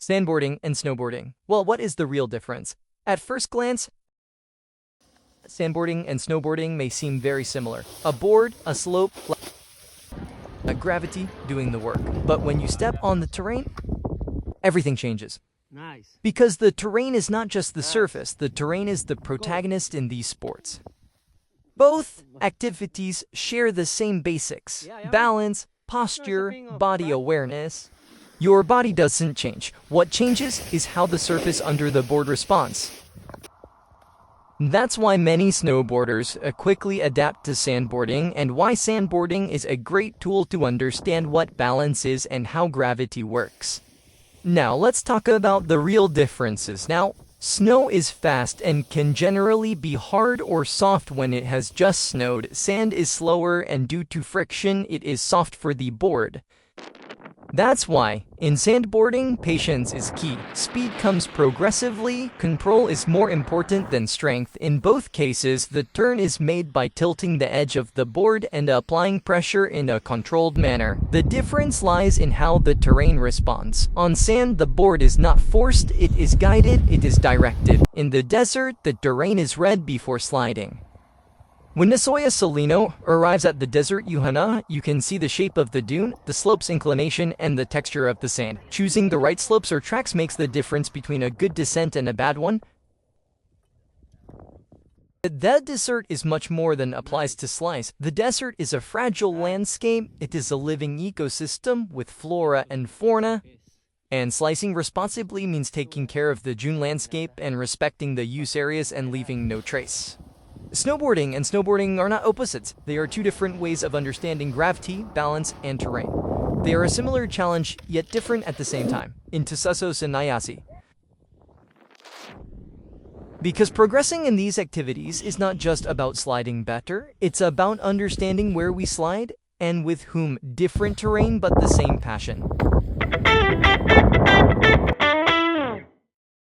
Sandboarding and snowboarding. Well, what is the real difference? At first glance, sandboarding and snowboarding may seem very similar. A board, a slope, a gravity doing the work. But when you step on the terrain, everything changes. Nice. Because the terrain is not just the surface, the terrain is the protagonist in these sports. Both activities share the same basics: balance, posture, body awareness. Your body doesn't change. What changes is how the surface under the board responds. That's why many snowboarders quickly adapt to sandboarding, and why sandboarding is a great tool to understand what balance is and how gravity works. Now let's talk about the real differences. Now, snow is fast and can generally be hard or soft when it has just snowed. Sand is slower, and due to friction, it is soft for the board. That's why, in sandboarding, patience is key. Speed comes progressively, control is more important than strength. In both cases, the turn is made by tilting the edge of the board and applying pressure in a controlled manner. The difference lies in how the terrain responds. On sand, the board is not forced, it is guided, it is directed. In the desert, the terrain is read before sliding. When Nasoya Solino arrives at the desert Yuhana, you can see the shape of the dune, the slope's inclination, and the texture of the sand. Choosing the right slopes or tracks makes the difference between a good descent and a bad one. The desert is much more than applies to slice. The desert is a fragile landscape. It is a living ecosystem with flora and fauna. And slicing responsibly means taking care of the dune landscape and respecting the use areas and leaving no trace. Snowboarding and snowboarding are not opposites. They are two different ways of understanding gravity, balance, and terrain. They are a similar challenge, yet different at the same time. In Tasaso Sanayasi. Because progressing in these activities is not just about sliding better, it's about understanding where we slide and with whom. Different terrain but the same passion.